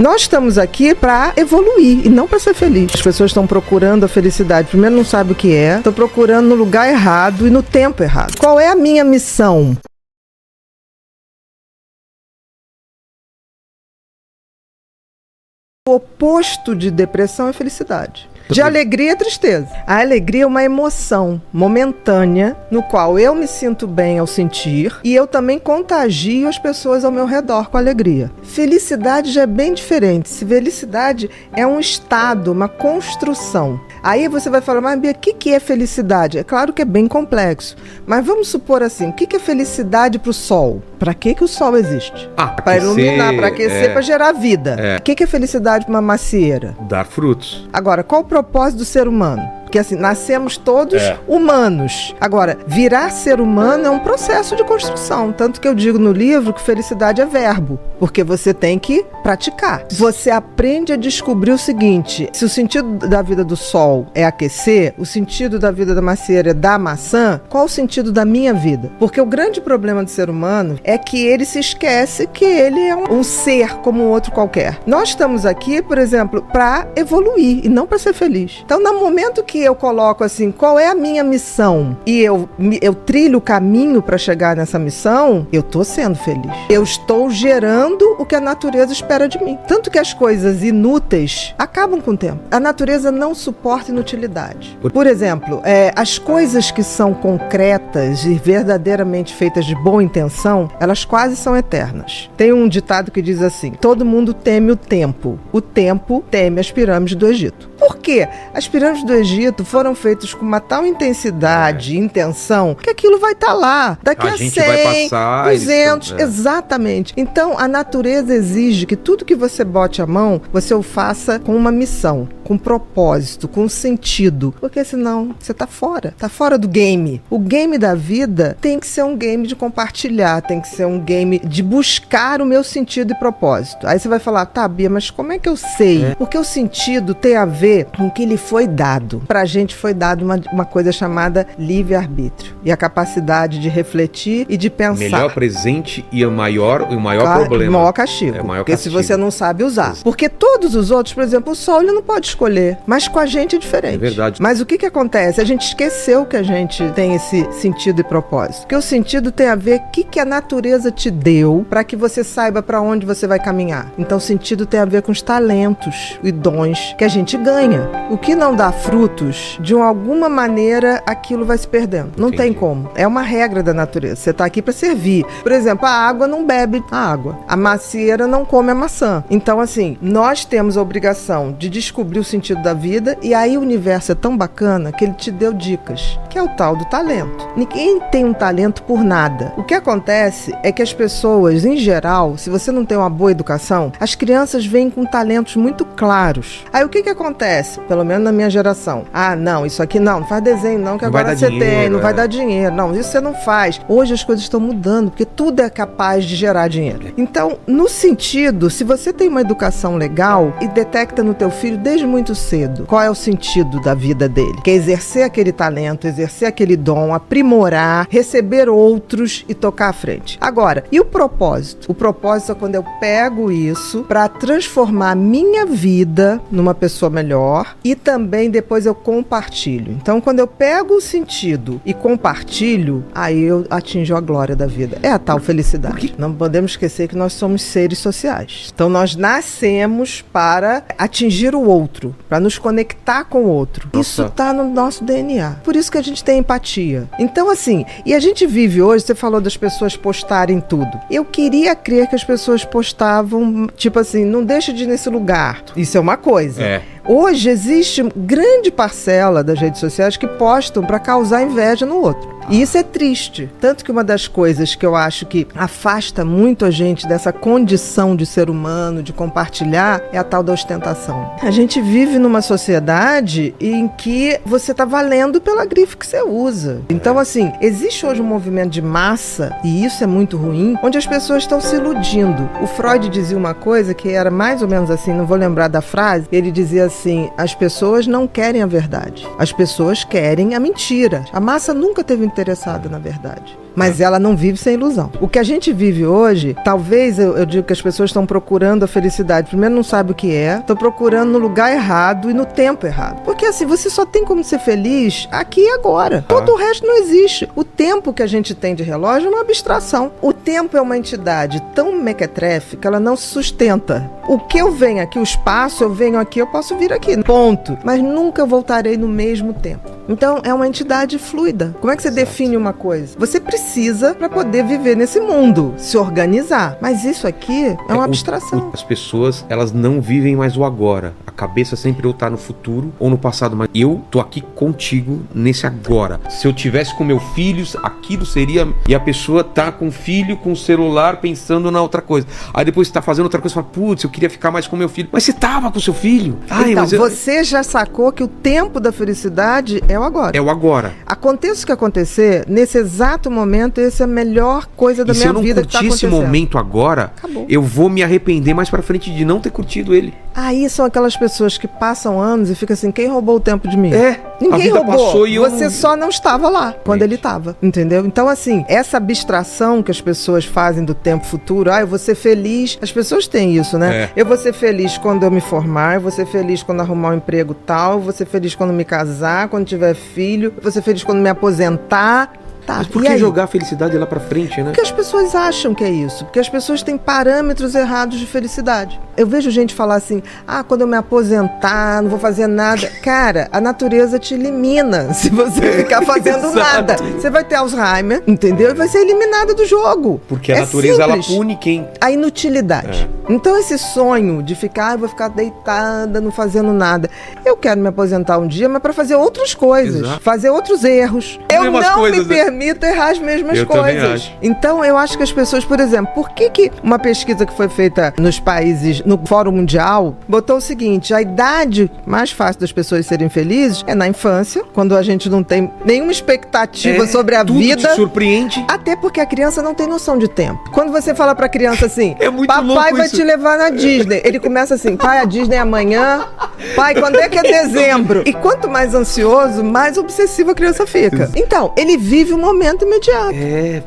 Nós estamos aqui para evoluir e não para ser feliz. As pessoas estão procurando a felicidade. Primeiro, não sabem o que é. Estão procurando no lugar errado e no tempo errado. Qual é a minha missão? O oposto de depressão é felicidade. De alegria é tristeza. A alegria é uma emoção momentânea no qual eu me sinto bem ao sentir e eu também contagio as pessoas ao meu redor com alegria. Felicidade já é bem diferente. Felicidade é um estado, uma construção. Aí você vai falar, mas Bia, o que é felicidade? É claro que é bem complexo, mas vamos supor assim, o que é felicidade para o sol? Para que o sol existe? Para iluminar, para aquecer, para gerar vida. O que é felicidade para uma macieira? Dar frutos. Agora, qual o propósito do ser humano? Porque assim, nascemos todos humanos. Agora, virar ser humano é um processo de construção. Tanto que eu digo no livro que felicidade é verbo. Porque você tem que praticar. Você aprende a descobrir o seguinte: se o sentido da vida do sol é aquecer, o sentido da vida da macieira é dar maçã, qual o sentido da minha vida? Porque o grande problema do ser humano é que ele se esquece que ele é um ser como um outro qualquer. Nós estamos aqui, por exemplo, para evoluir e não para ser feliz. Então, no momento que eu coloco assim, qual é a minha missão? E eu trilho o caminho para chegar nessa missão, eu estou sendo feliz. Eu estou gerando o que a natureza espera de mim. Tanto que as coisas inúteis acabam com o tempo. A natureza não suporta inutilidade. Por exemplo, as coisas que são concretas e verdadeiramente feitas de boa intenção, elas quase são eternas. Tem um ditado que diz assim: todo mundo teme o tempo teme as pirâmides do Egito. Por quê? As pirâmides do Egito foram feitas com uma tal intensidade e intenção que aquilo vai estar lá daqui a 100, vai passar, 200, exatamente. Então, a natureza exige que tudo que você bote a mão, você o faça com uma missão, com propósito, com sentido, porque senão você tá fora do game. O game da vida tem que ser um game de compartilhar, tem que ser um game de buscar o meu sentido e propósito. Aí você vai falar, tá, Bia, mas como é que eu sei? Porque o sentido tem a ver com o que lhe foi dado. Pra gente foi dado uma coisa chamada livre-arbítrio e a capacidade de refletir e de pensar. Melhor presente e o maior claro, problema. O maior castigo. Porque se você não sabe usar. Porque todos os outros, por exemplo, o sol, ele não pode escolher, mas com a gente é diferente. É verdade. Mas o que acontece? A gente esqueceu que a gente tem esse sentido e propósito. Porque o sentido tem a ver com o que a natureza te deu para que você saiba para onde você vai caminhar. Então o sentido tem a ver com os talentos e dons que a gente ganha. O que não dá frutos, de alguma maneira aquilo vai se perdendo. Não tem como. É uma regra da natureza. Você está aqui para servir. Por exemplo, a água não bebe a água. A macieira não come a maçã. Então, assim, nós temos a obrigação de descobrir o sentido da vida e aí o universo é tão bacana que ele te deu dicas, que é o tal do talento. Ninguém tem um talento por nada. O que acontece é que as pessoas, em geral, se você não tem uma boa educação, as crianças vêm com talentos muito claros. Aí o que acontece? Pelo menos na minha geração. Ah, não, isso aqui não faz desenho não, que agora você tem, não vai dar dinheiro. Não, isso você não faz. Hoje as coisas estão mudando, porque tudo é capaz de gerar dinheiro. Então, no sentido, se você tem uma educação legal e detecta no teu filho desde muito cedo qual é o sentido da vida dele, que é exercer aquele talento, exercer aquele dom, aprimorar, receber outros e tocar à frente. Agora, e o propósito? O propósito é quando eu pego isso para transformar a minha vida numa pessoa melhor e também depois eu compartilho. Então, quando eu pego o sentido e compartilho, aí eu atinjo a glória da vida. É a tal felicidade. Não podemos esquecer que nós somos seres sociais. Então, nós nascemos para atingir o outro, para nos conectar com o outro. Nossa. Isso está no nosso DNA. Por isso que a gente tem empatia. Então, assim, e a gente vive hoje, você falou das pessoas postarem tudo. Eu queria crer que as pessoas postavam, tipo assim, não deixa de ir nesse lugar. Isso é uma coisa. Hoje existe grande parcela das redes sociais que postam para causar inveja no outro. E isso é triste. Tanto que uma das coisas que eu acho que afasta muito a gente dessa condição de ser humano, de compartilhar, é a tal da ostentação. A gente vive numa sociedade em que você está valendo pela grife que você usa. Então, assim, existe hoje um movimento de massa, e isso é muito ruim, onde as pessoas estão se iludindo. O Freud dizia uma coisa que era mais ou menos assim, não vou lembrar da frase, ele dizia assim, as pessoas não querem a verdade. As pessoas querem a mentira. A massa nunca esteve interessada na verdade. Mas ela não vive sem ilusão. O que a gente vive hoje, talvez eu digo que as pessoas estão procurando a felicidade. Primeiro não sabe o que é, estão procurando no lugar errado e no tempo errado. Porque assim, você só tem como ser feliz aqui e agora. Todo o resto não existe. O tempo que a gente tem de relógio é uma abstração. O tempo é uma entidade tão mequetrefe que ela não se sustenta. O que eu venho aqui, o espaço, eu venho aqui, eu posso vir aqui. Ponto. Mas nunca voltarei no mesmo tempo. Então, é uma entidade fluida. Como é que você define uma coisa? Você precisa para poder viver nesse mundo, se organizar. Mas isso aqui é uma abstração. As pessoas, elas não vivem mais o agora. A cabeça sempre ou tá no futuro ou no passado. Mas eu tô aqui contigo nesse agora. Se eu tivesse com meu filho, aquilo seria... E a pessoa tá com o filho, com o celular, pensando na outra coisa. Aí depois você tá fazendo outra coisa e fala, putz, eu queria ficar mais com meu filho. Mas você tava com seu filho. Ai, então, mas você já sacou que o tempo da felicidade é o agora. É o agora. Aconteça o que acontecer, nesse exato momento, essa é a melhor coisa da minha vida que tá acontecendo. Se eu não curtir esse momento agora, acabou. Eu vou me arrepender mais pra frente de não ter curtido ele. Aí são aquelas pessoas que passam anos e ficam assim, quem roubou o tempo de mim? Ninguém a vida roubou. Passou e você só não estava lá quando ele estava, entendeu? Então assim, essa abstração que as pessoas fazem do tempo futuro, eu vou ser feliz, as pessoas têm isso, né? Eu vou ser feliz quando eu me formar, eu vou ser feliz quando arrumar um emprego tal, eu vou ser feliz quando me casar, quando tiver filho, eu vou ser feliz quando me aposentar. Tá, mas por que jogar a felicidade lá pra frente, né? Porque as pessoas acham que é isso. Porque as pessoas têm parâmetros errados de felicidade. Eu vejo gente falar assim, quando eu me aposentar, não vou fazer nada. Cara, a natureza te elimina se você ficar fazendo nada. Você vai ter Alzheimer, entendeu? E vai ser eliminada do jogo. Porque a natureza, ela pune quem? A inutilidade. Então esse sonho de ficar, eu vou ficar deitada, não fazendo nada. Eu quero me aposentar um dia, mas pra fazer outras coisas. Exato. Fazer outros erros. Eu não me permito errar as mesmas eu coisas. Então eu acho que as pessoas, por exemplo, por que uma pesquisa que foi feita nos países, no Fórum Mundial, botou o seguinte, a idade mais fácil das pessoas serem felizes é na infância, quando a gente não tem nenhuma expectativa sobre a vida. Te surpreende. Até porque a criança não tem noção de tempo. Quando você fala pra criança assim, papai vai te levar na Disney, ele começa assim, pai, a Disney é amanhã, pai, quando é que é dezembro? E quanto mais ansioso, mais obsessivo a criança fica. Então, ele vive o momento imediato.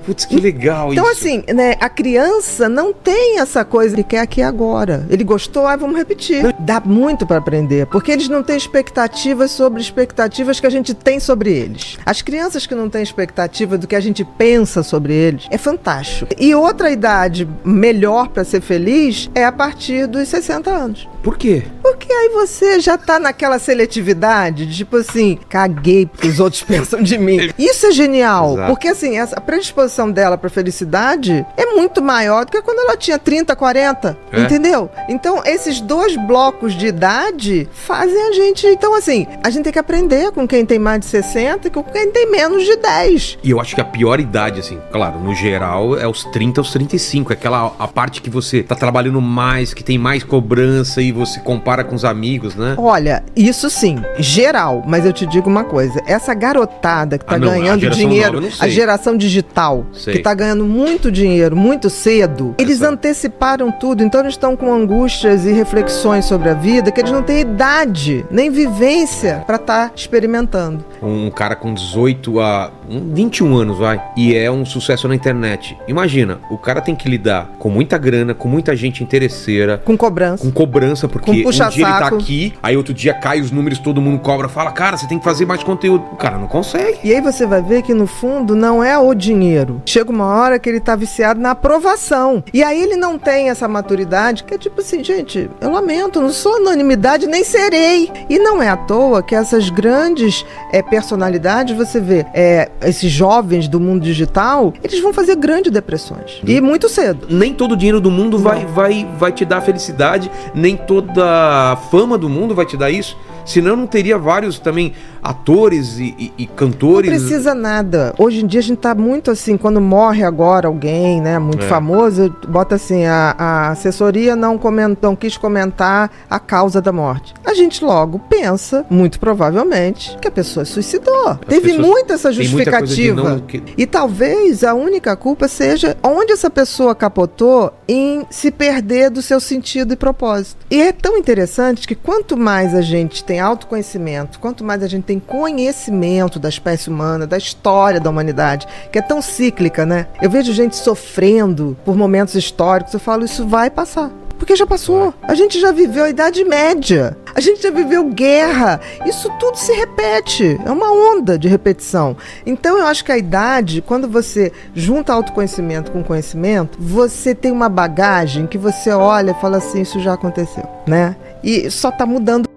Putz, que legal então, isso. Então assim, né, a criança não tem essa coisa de que é aqui agora. Ele gostou, vamos repetir. Dá muito para aprender, porque eles não têm expectativas sobre expectativas que a gente tem sobre eles. As crianças que não têm expectativa do que a gente pensa sobre eles, é fantástico. E outra idade melhor para ser feliz é a partir dos 60 anos. Por quê? Porque aí você já tá naquela seletividade de tipo assim, caguei porque os outros pensam de mim. Isso é genial. Exato. Porque assim, a predisposição dela pra felicidade é muito maior do que quando ela tinha 30, 40. Entendeu? Então, esses dois blocos de idade fazem a gente... Então, assim, a gente tem que aprender com quem tem mais de 60 e com quem tem menos de 10. E eu acho que a pior idade, assim, claro, no geral, é os 30 aos 35. É a parte que você tá trabalhando mais, que tem mais cobrança e você compara com os amigos, né? Olha, isso sim, geral. Mas eu te digo uma coisa, essa garotada que tá ganhando dinheiro, a geração digital, que tá ganhando muito dinheiro, muito cedo, eles anteciparam tudo, então eles estão com angústias e reflexões sobre a vida que eles não têm idade, nem vivência pra estar experimentando. Um cara com 21 anos, e é um sucesso na internet. Imagina, o cara tem que lidar com muita grana, com muita gente interesseira. Com cobrança, porque um dia ele tá aqui, aí outro dia cai os números, todo mundo cobra, fala, cara, você tem que fazer mais conteúdo. O cara não consegue. E aí você vai ver que no fundo não é o dinheiro. Chega uma hora que ele tá viciado na aprovação. E aí ele não tem essa maturidade, que é tipo assim, gente, eu lamento, não sou anonimidade, nem serei. E não é à toa que essas grandes personalidades, você vê, esses jovens do mundo digital, eles vão fazer grandes depressões. E muito cedo. Nem todo o dinheiro do mundo vai te dar felicidade, nem toda a fama do mundo vai te dar isso. Senão não teria vários também atores e cantores. Não precisa nada. Hoje em dia a gente tá muito assim, quando morre agora alguém, né, muito famoso, bota assim, a assessoria não quis comentar a causa da morte. A gente logo pensa, muito provavelmente, que a pessoa suicidou. Teve muito essa justificativa. E talvez a única culpa seja onde essa pessoa capotou em se perder do seu sentido e propósito. E é tão interessante que quanto mais a gente tem autoconhecimento, quanto mais a gente tem conhecimento da espécie humana, da história da humanidade, que é tão cíclica, né? Eu vejo gente sofrendo por momentos históricos, eu falo, isso vai passar. Porque já passou. A gente já viveu a Idade Média. A gente já viveu guerra. Isso tudo se repete. É uma onda de repetição. Então, eu acho que a idade, quando você junta autoconhecimento com conhecimento, você tem uma bagagem que você olha e fala assim, isso já aconteceu, né? E só está mudando